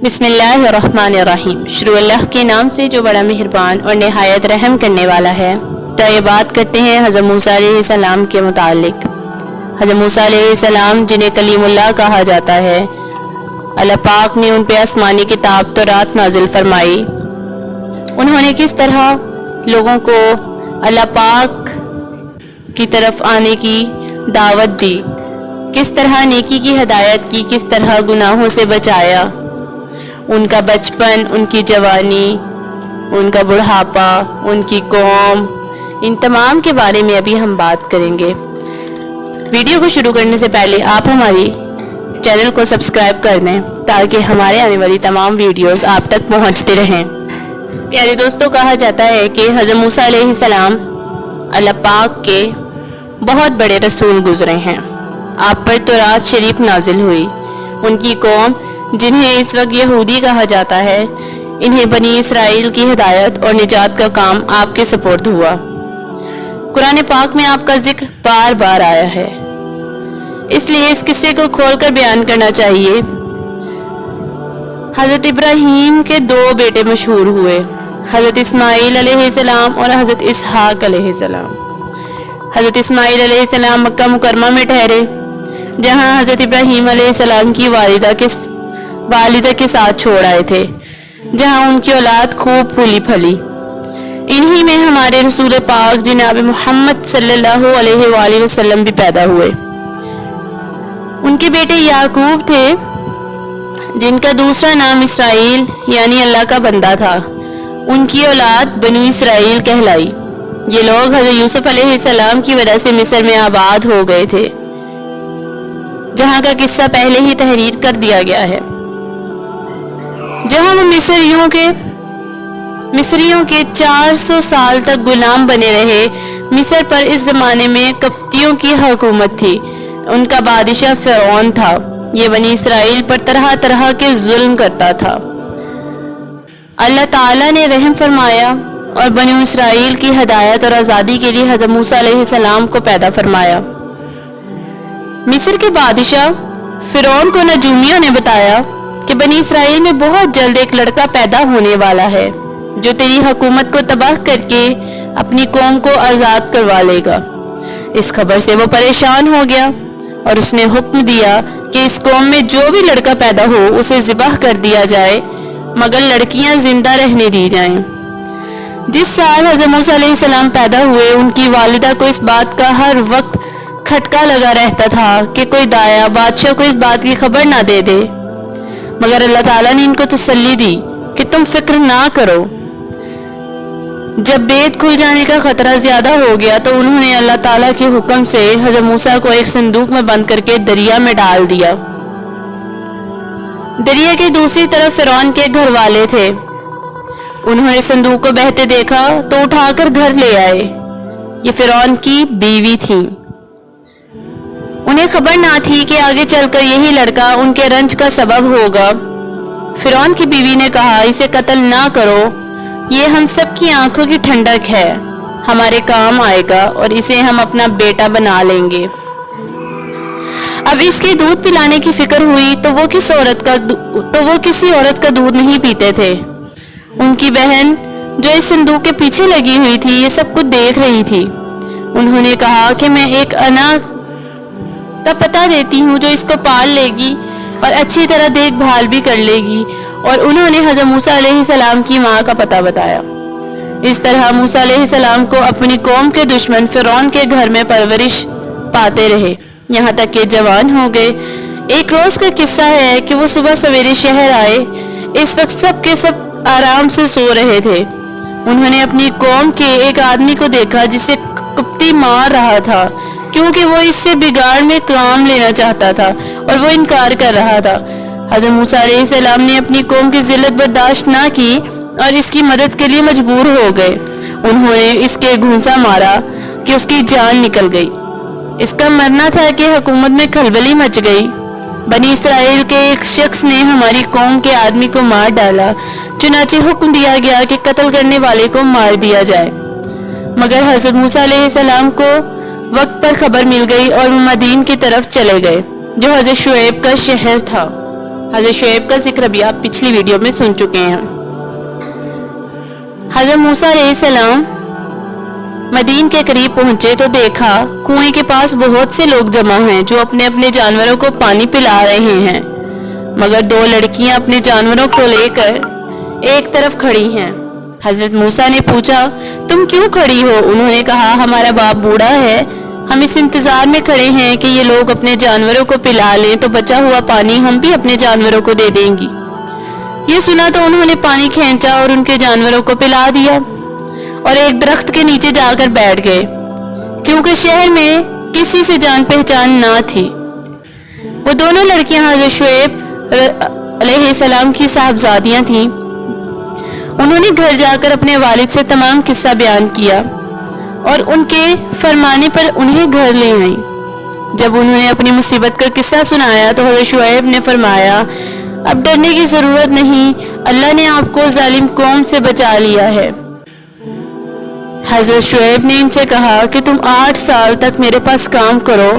بسم اللہ الرحمن الرحیم۔ شروع اللہ کے نام سے جو بڑا مہربان اور نہایت رحم کرنے والا ہے۔ تو یہ بات کرتے ہیں حضرت موسیٰ علیہ السلام کے متعلق۔ حضرت موسیٰ علیہ السلام جنہیں کلیم اللہ کہا جاتا ہے، اللہ پاک نے ان پہ آسمانی کتاب تورات نازل فرمائی۔ انہوں نے کس طرح لوگوں کو اللہ پاک کی طرف آنے کی دعوت دی، کس طرح نیکی کی ہدایت کی، کس طرح گناہوں سے بچایا، ان کا بچپن، ان کی جوانی، ان کا بڑھاپا، ان کی قوم، ان تمام کے بارے میں ابھی ہم بات کریں گے۔ ویڈیو کو شروع کرنے سے پہلے آپ ہماری چینل کو سبسکرائب کر دیں تاکہ ہمارے آنے والی تمام ویڈیوز آپ تک پہنچتے رہیں۔ پیارے دوستوں، کہا جاتا ہے کہ حضرت موسیٰ علیہ السلام اللہ پاک کے بہت بڑے رسول گزرے ہیں۔ آپ پر تورات شریف نازل ہوئی۔ ان کی قوم، جنہیں اس وقت یہودی کہا جاتا ہے، انہیں بنی اسرائیل کی ہدایت اور نجات کا کام آپ کے سپرد ہوا۔ قرآن پاک میں آپ کا ذکر بار بار آیا ہے، اس لیے اس قصے کو کھول کر بیان کرنا چاہیے۔ حضرت ابراہیم کے دو بیٹے مشہور ہوئے، حضرت اسماعیل علیہ السلام اور حضرت اسحاق علیہ السلام۔ حضرت اسماعیل علیہ السلام مکہ مکرمہ میں ٹھہرے، جہاں حضرت ابراہیم علیہ السلام کی والدہ کے ساتھ چھوڑ آئے تھے، جہاں ان کی اولاد خوب پھولی پھلی۔ انہی میں ہمارے رسول پاک جناب محمد صلی اللہ علیہ وآلہ وسلم بھی پیدا ہوئے۔ ان کے بیٹے یعقوب تھے، جن کا دوسرا نام اسرائیل یعنی اللہ کا بندہ تھا۔ ان کی اولاد بنو اسرائیل کہلائی۔ یہ لوگ حضرت یوسف علیہ السلام کی وجہ سے مصر میں آباد ہو گئے تھے، جہاں کا قصہ پہلے ہی تحریر کر دیا گیا ہے۔ جہاں وہ مصریوں کے 400 سال تک غلام بنے رہے۔ مصر پر اس زمانے میں قبطیوں کی حکومت تھی، ان کا بادشاہ فرعون تھا۔ یہ بنی اسرائیل پر طرح طرح کے ظلم کرتا تھا۔ اللہ تعالیٰ نے رحم فرمایا اور بنی اسرائیل کی ہدایت اور آزادی کے لیے حضرت موسیٰ علیہ السلام کو پیدا فرمایا۔ مصر کے بادشاہ فرعون کو نجومیوں نے بتایا کہ بنی اسرائیل میں بہت جلد ایک لڑکا پیدا ہونے والا ہے جو تیری حکومت کو تباہ کر کے اپنی قوم کو آزاد کروا لے گا۔ اس خبر سے وہ پریشان ہو گیا اور اس نے حکم دیا کہ اس قوم میں جو بھی لڑکا پیدا ہو اسے ذبح کر دیا جائے، مگر لڑکیاں زندہ رہنے دی جائیں۔ جس سال حضرت موسیٰ علیہ السلام پیدا ہوئے، ان کی والدہ کو اس بات کا ہر وقت کھٹکا لگا رہتا تھا کہ کوئی دایا بادشاہ کو اس بات کی خبر نہ دے دے، مگر اللہ تعالیٰ نے ان کو تسلی دی کہ تم فکر نہ کرو۔ جب بیت کھل جانے کا خطرہ زیادہ ہو گیا تو انہوں نے اللہ تعالیٰ کے حکم سے حضرت موسیٰ کو ایک صندوق میں بند کر کے دریا میں ڈال دیا۔ دریا کے دوسری طرف فرعون کے گھر والے تھے۔ انہوں نے صندوق کو بہتے دیکھا تو اٹھا کر گھر لے آئے۔ یہ فرعون کی بیوی تھی۔ انہیں خبر نہ تھی کہ آگے چل کر یہی لڑکا ان کے رنج کا سبب ہوگا۔ فرعون کی بیوی نے کہا، اسے قتل نہ کرو، یہ ہم سب کی آنکھوں کی ٹھنڈک ہے، ہمارے کام آئے گا اور اسے ہم اپنا بیٹا بنا لیں گے۔ اب اس کے دودھ پلانے کی فکر ہوئی تو وہ کسی عورت کا دودھ نہیں پیتے تھے۔ ان کی بہن جو اس صندوق کے پیچھے لگی ہوئی تھی یہ سب کچھ دیکھ رہی تھی۔ انہوں نے کہا کہ میں ایک انا کا پتہ دیتی ہوں جو اس کو پال لے گی اور اچھی طرح دیکھ بھال بھی کر لے گی، اور انہوں نے حضرت موسیٰ علیہ السلام کی ماں کا پتہ بتایا۔ اس طرح موسیٰ علیہ السلام کو اپنی قوم کے دشمن فرعون کے گھر میں پرورش پاتے رہے، یہاں تک کہ جوان ہو گئے۔ ایک روز کا قصہ ہے کہ وہ صبح سویرے شہر آئے۔ اس وقت سب کے سب آرام سے سو رہے تھے۔ انہوں نے اپنی قوم کے ایک آدمی کو دیکھا جسے قبطی مار رہا تھا، کیونکہ وہ اس سے بگاڑ میں کام لینا چاہتا تھا اور وہ انکار کر رہا تھا۔ حضرت موسیٰ علیہ السلام نے اپنی قوم کی ذلت برداشت نہ کی اور اس کی مدد کے لیے مجبور ہو گئے۔ انہوں نے اس کے گھونسا مارا کہ اس کی جان نکل گئی۔ اس کا مرنا تھا کہ حکومت میں کھلبلی مچ گئی۔ بنی اسرائیل کے ایک شخص نے ہماری قوم کے آدمی کو مار ڈالا، چنانچہ حکم دیا گیا کہ قتل کرنے والے کو مار دیا جائے۔ مگر حضرت موسیٰ علیہ السلام کو وقت پر خبر مل گئی اور وہ مدین کی طرف چلے گئے، جو حضرت شعیب کا شہر تھا۔ حضرت شعیب کا ذکر ابھی آپ پچھلی ویڈیو میں سن چکے ہیں۔ حضرت موسیٰ علیہ السلام مدین کے قریب پہنچے تو دیکھا کنویں کے پاس بہت سے لوگ جمع ہیں جو اپنے اپنے جانوروں کو پانی پلا رہے ہیں، مگر دو لڑکیاں اپنے جانوروں کو لے کر ایک طرف کھڑی ہیں۔ حضرت موسیٰ نے پوچھا تم کیوں کھڑی ہو؟ انہوں نے کہا ہمارا باپ بوڑھا ہے، ہم اس انتظار میں کھڑے ہیں کہ یہ لوگ اپنے جانوروں کو پلا لیں تو بچا ہوا پانی ہم بھی اپنے جانوروں کو دے دیں گی۔ یہ سنا تو انہوں نے پانی کھینچا اور ان کے جانوروں کو پلا دیا اور ایک درخت کے نیچے جا کر بیٹھ گئے، کیونکہ شہر میں کسی سے جان پہچان نہ تھی۔ وہ دونوں لڑکیاں حضرت شعیب علیہ السلام کی صاحبزادیاں تھیں۔ انہوں نے گھر جا کر اپنے والد سے تمام قصہ بیان کیا اور ان کے فرمانے پر انہیں گھر لے آئیں۔ جب انہوں نے اپنی مصیبت کا قصہ سنایا تو حضرت شعیب نے فرمایا اب ڈرنے کی ضرورت نہیں، اللہ نے آپ کو ظالم قوم سے بچا لیا ہے۔ حضرت شعیب نے ان سے کہا کہ تم 8 سال تک میرے پاس کام کرو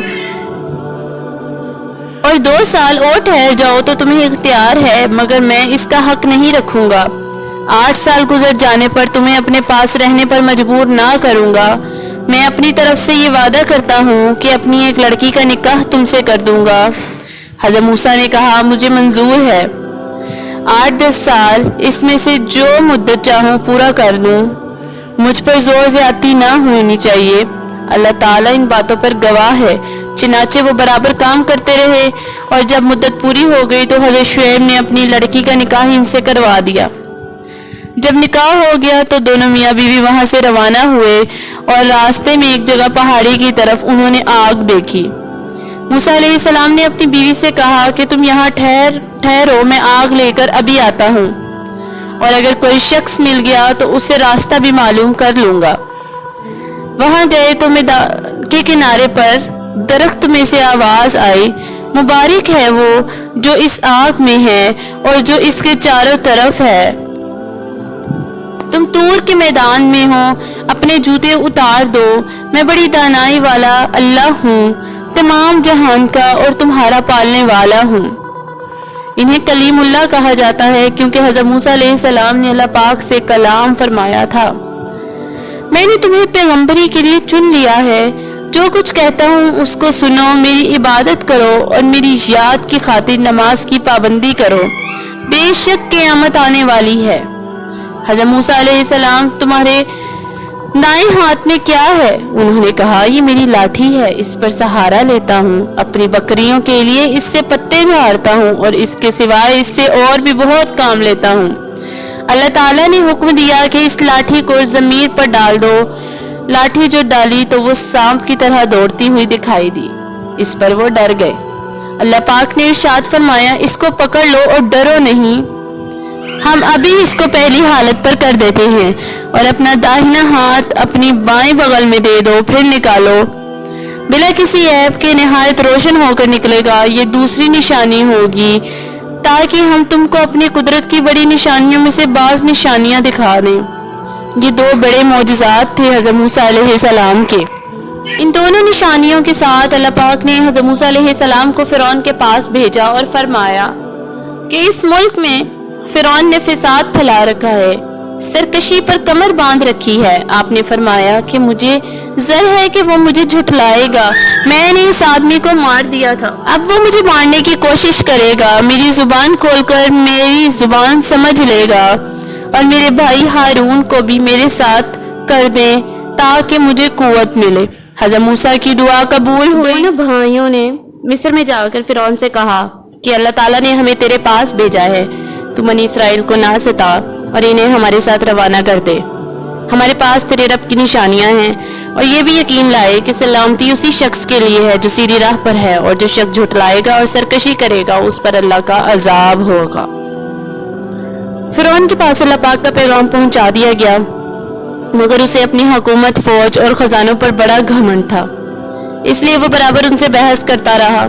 اور 2 سال اور ٹھہر جاؤ تو تمہیں اختیار ہے، مگر میں اس کا حق نہیں رکھوں گا۔ 8 سال گزر جانے پر تمہیں اپنے پاس رہنے پر مجبور نہ کروں گا۔ میں اپنی طرف سے یہ وعدہ کرتا ہوں کہ اپنی ایک لڑکی کا نکاح تم سے کر دوں گا۔ حضرت موسیٰ نے کہا مجھے منظور ہے، 8-10 سال اس میں سے جو مدت چاہوں پورا کر لوں، مجھ پر زور زیادتی نہ ہونی چاہیے۔ اللہ تعالیٰ ان باتوں پر گواہ ہے۔ چنانچہ وہ برابر کام کرتے رہے اور جب مدت پوری ہو گئی تو حضرت شعیب نے اپنی لڑکی کا نکاح ان سے کروا دیا۔ جب نکاح ہو گیا تو دونوں میاں بیوی وہاں سے روانہ ہوئے اور راستے میں ایک جگہ پہاڑی کی طرف انہوں نے آگ دیکھی۔ موسیٰ علیہ السلام نے اپنی بیوی سے کہا کہ تم یہاں ٹھہرو، میں آگ لے کر ابھی آتا ہوں، اور اگر کوئی شخص مل گیا تو اس سے راستہ بھی معلوم کر لوں گا۔ وہاں گئے تو میدان کے کنارے پر درخت میں سے آواز آئی مبارک ہے وہ جو اس آگ میں ہے اور جو اس کے چاروں طرف ہے۔ تم طور کے میدان میں ہو، اپنے جوتے اتار دو، میں بڑی دانائی والا اللہ ہوں، تمام جہان کا اور تمہارا پالنے والا ہوں۔ انہیں کلیم اللہ کہا جاتا ہے کیونکہ حضرت موسیٰ علیہ السلام نے اللہ پاک سے کلام فرمایا تھا، میں نے تمہیں پیغمبری کے لیے چن لیا ہے، جو کچھ کہتا ہوں اس کو سنو، میری عبادت کرو اور میری یاد کی خاطر نماز کی پابندی کرو، بے شک قیامت آنے والی ہے۔ حضرت موسیٰ علیہ السلام تمہارے دائیں ہاتھ میں کیا ہے؟ انہوں نے کہا یہ میری لاٹھی ہے، اس پر سہارا لیتا ہوں، اپنی بکریوں کے لیے اس سے پتے جھاڑتا ہوں اور اس کے سوائے اس سے اور بھی بہت کام لیتا ہوں۔ اللہ تعالیٰ نے حکم دیا کہ اس لاٹھی کو زمین پر ڈال دو۔ لاٹھی جو ڈالی تو وہ سانپ کی طرح دوڑتی ہوئی دکھائی دی، اس پر وہ ڈر گئے۔ اللہ پاک نے ارشاد فرمایا اس کو پکڑ لو اور ڈرو نہیں، ہم ابھی اس کو پہلی حالت پر کر دیتے ہیں، اور اپنا داہنا ہاتھ اپنی بائیں بغل میں دے دو، پھر نکالو، بلا کسی عیب کے نہایت روشن ہو کر نکلے گا۔ یہ دوسری نشانی ہوگی تاکہ ہم تم کو اپنی قدرت کی بڑی نشانیوں میں سے بعض نشانیاں دکھا دیں۔ یہ 2 بڑے معجزات تھے حضرت موسیٰ علیہ السلام کے۔ ان دونوں نشانیوں کے ساتھ اللہ پاک نے حضرت موسیٰ علیہ السلام کو فرعون کے پاس بھیجا اور فرمایا کہ اس ملک میں فرعون نے فساد پھیلا رکھا ہے، سرکشی پر کمر باندھ رکھی ہے۔ آپ نے فرمایا کہ مجھے زر ہے کہ وہ مجھے جھٹلائے گا، میں نے اس آدمی کو مار دیا تھا، اب وہ مجھے مارنے کی کوشش کرے گا، میری زبان کھول کر میری زبان سمجھ لے گا، اور میرے بھائی ہارون کو بھی میرے ساتھ کر دیں تاکہ مجھے قوت ملے۔ حضرت موسیٰ کی دعا قبول ہوئی۔ دونوں بھائیوں نے مصر میں جا کر فرعون سے کہا کہ اللہ تعالیٰ نے ہمیں تیرے پاس بھیجا ہے، تو بنی اسرائیل کو نہ ستا اور انہیں ہمارے ساتھ روانہ کر دے، ہمارے پاس تیرے رب کی نشانیاں ہیں، اور یہ بھی یقین لائے کہ سلامتی اسی شخص کے لیے ہے جو سیدھی راہ پر ہے، اور جو شخص جھٹلائے گا اور سرکشی کرے گا اس پر اللہ کا عذاب ہوگا۔ فرعون کے پاس اللہ پاک کا پیغام پہنچا دیا گیا، مگر اسے اپنی حکومت، فوج اور خزانوں پر بڑا گھمنڈ تھا، اس لیے وہ برابر ان سے بحث کرتا رہا،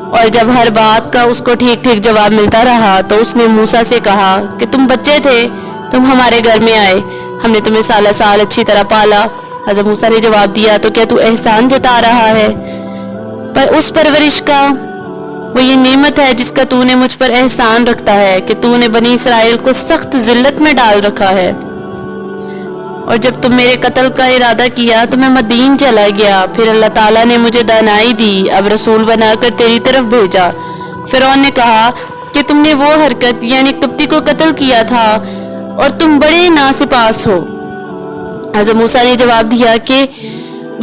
اور جب ہر بات کا اس کو ٹھیک ٹھیک جواب ملتا رہا تو اس نے موسیٰ سے کہا کہ تم بچے تھے، تم ہمارے گھر میں آئے، ہم نے تمہیں سالہ سال اچھی طرح پالا۔ حضرت موسیٰ نے جواب دیا تو کیا تو احسان جتا رہا ہے؟ پر اس پرورش کا وہ یہ نعمت ہے جس کا تو نے مجھ پر احسان رکھتا ہے کہ تو نے بنی اسرائیل کو سخت ذلت میں ڈال رکھا ہے۔ اور جب تم میرے قتل کا ارادہ کیا تو میں مدین چلا گیا، پھر اللہ تعالیٰ نے مجھے دانائی دی، اب رسول بنا کر تیری طرف بھیجا۔ فرعون نے کہا کہ تم نے وہ حرکت یعنی قبطی کو قتل کیا تھا اور تم بڑے ناسپاس ہو۔ حضرت موسیٰ نے جواب دیا کہ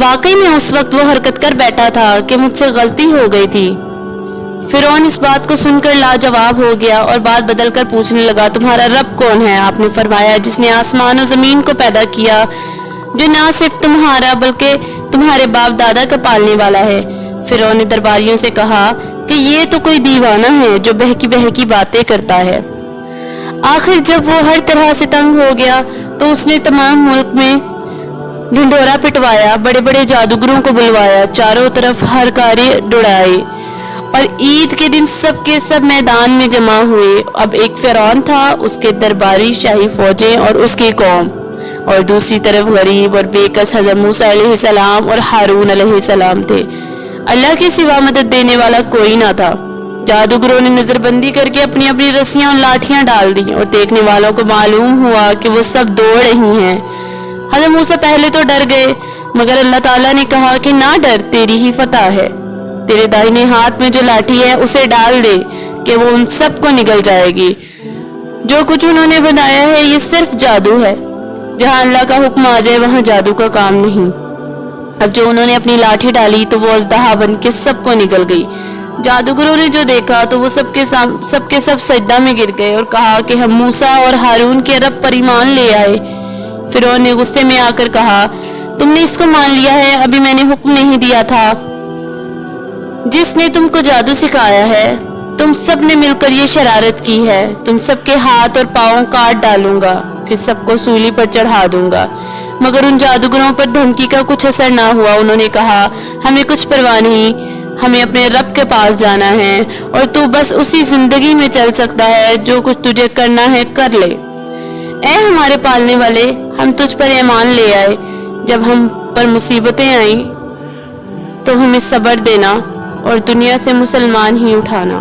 واقعی میں اس وقت وہ حرکت کر بیٹھا تھا کہ مجھ سے غلطی ہو گئی تھی۔ فرعون اس بات کو سن کر لاجواب ہو گیا اور بات بدل کر پوچھنے لگا، تمہارا رب کون ہے؟ آپ نے فرمایا، جس نے آسمان و زمین کو پیدا کیا، جو نہ صرف تمہارا بلکہ تمہارے باپ دادا کا پالنے والا ہے۔ فرعون نے درباریوں سے کہا کہ یہ تو کوئی دیوانہ ہے جو بہکی بہکی باتیں کرتا ہے۔ آخر جب وہ ہر طرح سے تنگ ہو گیا تو اس نے تمام ملک میں ڈھنڈورا پٹوایا، بڑے بڑے جادوگروں کو بلوایا، چاروں طرف ہر کاری ڈڑائے، اور عید کے دن سب کے سب میدان میں جمع ہوئے۔ اب ایک فرعون تھا، اس کے درباری شاہی فوجیں اور اس کی قوم، اور دوسری طرف غریب اور بے کس حضرت موسیٰ علیہ السلام اور ہارون علیہ السلام تھے۔ اللہ کے سوا مدد دینے والا کوئی نہ تھا۔ جادوگروں نے نظر بندی کر کے اپنی اپنی رسیاں اور لاٹھیاں ڈال دیں، اور دیکھنے والوں کو معلوم ہوا کہ وہ سب دوڑ رہی ہیں۔ حضرت موسیٰ پہلے تو ڈر گئے، مگر اللہ تعالیٰ نے کہا کہ نہ ڈر، تیری ہی فتح ہے۔ تیرے داہنے ہاتھ میں جو لاٹھی ہے اسے ڈال دے کہ وہ ان سب کو نگل جائے گی۔ جو کچھ انہوں نے بنایا ہے یہ صرف جادو ہے، جہاں اللہ کا حکم آ جائے وہاں جادو کا کام نہیں۔ اب جو انہوں نے اپنی لاٹھی ڈالی تو وہ اژدہا بن کے سب کو نگل گئی۔ جادوگروں نے جو دیکھا تو وہ سب کے سب سجدہ میں گر گئے اور کہا کہ ہم موسیٰ اور ہارون کے رب پر ایمان لے آئے۔ فرعون نے غصے میں آ کر کہا، تم نے اس کو مان لیا ہے، ابھی میں نے حکم نہیں دیا تھا جس نے تم کو جادو سکھایا ہے؟ تم سب نے مل کر یہ شرارت کی ہے، تم سب کے ہاتھ اور پاؤں کاٹ ڈالوں گا، پھر سب کو سولی پر چڑھا دوں گا۔ مگر ان جادوگروں پر دھمکی کا کچھ اثر نہ ہوا۔ انہوں نے کہا، ہمیں کچھ پرواہ نہیں، ہمیں اپنے رب کے پاس جانا ہے، اور تو بس اسی زندگی میں چل سکتا ہے، جو کچھ تجھے کرنا ہے کر لے۔ اے ہمارے پالنے والے، ہم تجھ پر ایمان لے آئے، جب ہم پر مصیبتیں آئیں تو ہمیں صبر دینا اور دنیا سے مسلمان ہی اٹھانا۔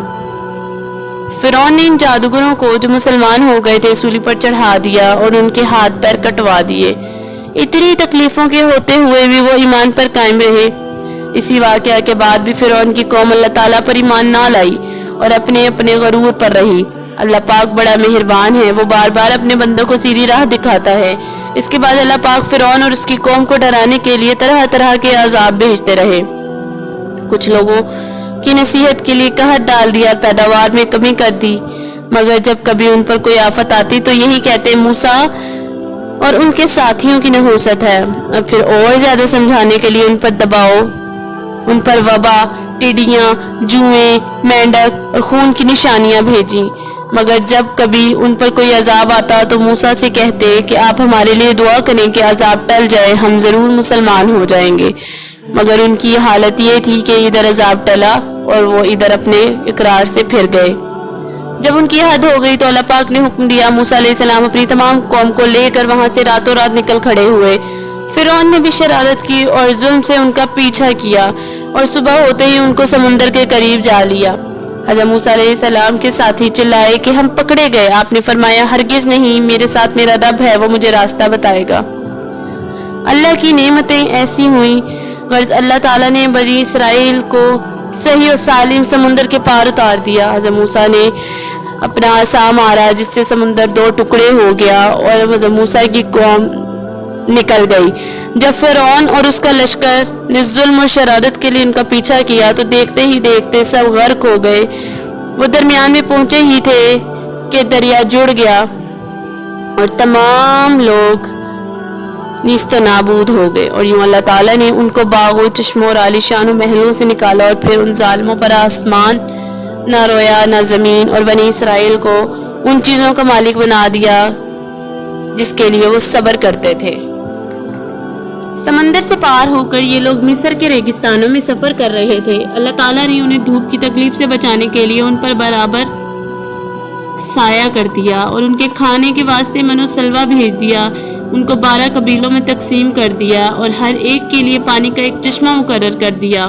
فرعون نے ان جادوگروں کو جو مسلمان ہو گئے تھے سولی پر چڑھا دیا اور ان کے ہاتھ پیر کٹوا دیے۔ اتنی تکلیفوں کے ہوتے ہوئے بھی وہ ایمان پر قائم رہے۔ اسی واقعہ کے بعد بھی فرعون کی قوم اللہ تعالیٰ پر ایمان نہ لائی اور اپنے اپنے غرور پر رہی۔ اللہ پاک بڑا مہربان ہے، وہ بار بار اپنے بندوں کو سیدھی راہ دکھاتا ہے۔ اس کے بعد اللہ پاک فرعون اور اس کی قوم کو ڈرانے کے لیے طرح طرح کے عذاب بھیجتے رہے۔ کچھ لوگوں کی نصیحت کے لیے قحط ڈال دیا، پیداوار میں کمی کر دی، مگر جب کبھی ان پر کوئی آفت آتی تو یہی کہتے موسیٰ اور ان کے ساتھیوں کی نحوست ہے، اور پھر اور زیادہ سمجھانے کے لیے ان پر دباؤ، ان پر وبا، ٹڈیاں، جوئیں، مینڈک اور خون کی نشانیاں بھیجیں۔ مگر جب کبھی ان پر کوئی عذاب آتا تو موسیٰ سے کہتے کہ آپ ہمارے لیے دعا کریں کہ عذاب ٹل جائے، ہم ضرور مسلمان ہو جائیں گے۔ مگر ان کی حالت یہ تھی کہ ادھر عذاب ٹلا اور وہ ادھر اپنے اقرار سے پھر گئے۔ جب ان کی حد ہو گئی تو اللہ پاک نے حکم دیا، موسیٰ علیہ السلام اپنی تمام قوم کو لے کر وہاں سے راتوں رات نکل کھڑے ہوئے۔ فرعون نے بھی شرارت کی اور ظلم سے ان کا پیچھا کیا، اور صبح ہوتے ہی ان کو سمندر کے قریب جا لیا۔ حضرت موسیٰ علیہ السلام کے ساتھی چلائے کہ ہم پکڑے گئے۔ آپ نے فرمایا، ہرگز نہیں، میرے ساتھ میرا رب ہے، وہ مجھے راستہ بتائے گا۔ اللہ کی نعمتیں ایسی ہوئیں، غرض اللہ تعالیٰ نے بنی اسرائیل کو صحیح و سالم سمندر کے پار اتار دیا۔ حضرت موسیٰ نے اپنا عصا مارا جس سے سمندر دو ٹکڑے ہو گیا اور حضرت موسیٰ کی قوم نکل گئی۔ جب فرعون اور اس کا لشکر نے ظلم اور شرارت کے لیے ان کا پیچھا کیا تو دیکھتے ہی دیکھتے سب غرق ہو گئے۔ وہ درمیان میں پہنچے ہی تھے کہ دریا جڑ گیا اور تمام لوگ نیست و نابود ہو گئے، اور یوں اللہ تعالیٰ نے ان کو باغوں، چشموں اور عالیشان و محلوں سے نکالا، اور پھر ان ظالموں پر آسمان نہ رویا نہ زمین، اور بنی اسرائیل کو ان چیزوں کا مالک بنا دیا جس کے لیے وہ صبر کرتے تھے۔ سمندر سے پار ہو کر یہ لوگ مصر کے ریگستانوں میں سفر کر رہے تھے۔ اللہ تعالیٰ نے انہیں دھوپ کی تکلیف سے بچانے کے لیے ان پر برابر سایہ کر دیا، اور ان کے کھانے کے واسطے من و سلوہ بھیج دیا۔ ان کو 12 قبیلوں میں تقسیم کر دیا اور ہر ایک کے لیے پانی کا ایک چشمہ مقرر کر دیا،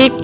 1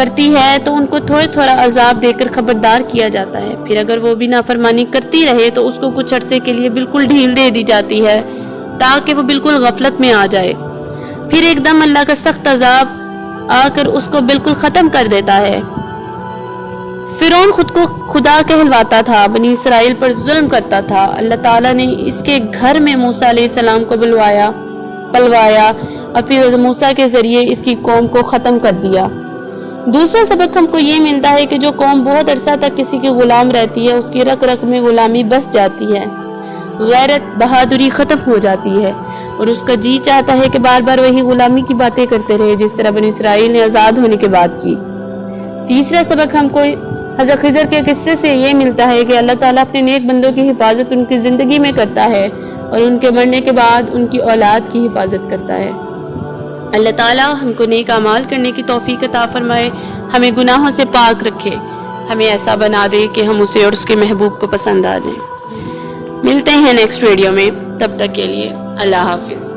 کرتی ہے تو ان کو تھوڑا تھوڑا عذاب دے کر خبردار کیا جاتا ہے، پھر اگر وہ بھی نافرمانی کرتی رہے تو اس کو کچھ عرصے کے لیے بالکل ڈھیل دے دی جاتی ہے تاکہ وہ بالکل غفلت میں آ جائے، پھر ایک دم اللہ کا سخت عذاب آ کر اس کو بالکل ختم کر دیتا ہے۔ فرعون خود کو خدا کہلواتا تھا، بنی اسرائیل پر ظلم کرتا تھا۔ اللہ تعالیٰ نے اس کے گھر میں موسیٰ علیہ السلام کو پلوایا اور پھر موسیٰ کے ذریعے اس کی قوم کو ختم کر دیا۔ دوسرا سبق ہم کو یہ ملتا ہے کہ جو قوم بہت عرصہ تک کسی کی غلام رہتی ہے اس کی رگ رگ میں غلامی بس جاتی ہے، غیرت بہادری ختم ہو جاتی ہے اور اس کا جی چاہتا ہے کہ بار بار وہی غلامی کی باتیں کرتے رہے جس طرح بنی اسرائیل نے آزاد ہونے کے بعد کی۔ تیسرا سبق ہم کو حضرت خضر کے قصے سے یہ ملتا ہے کہ اللہ تعالیٰ اپنے نیک بندوں کی حفاظت ان کی زندگی میں کرتا ہے اور ان کے مرنے کے بعد ان کی اولاد کی حفاظت کرتا ہے۔ اللہ تعالیٰ ہم کو نیک اعمال کرنے کی توفیق عطا فرمائے، ہمیں گناہوں سے پاک رکھے، ہمیں ایسا بنا دے کہ ہم اسے اور اس کے محبوب کو پسند آ دیں۔ ملتے ہیں نیکسٹ ویڈیو میں، تب تک کے لیے اللہ حافظ۔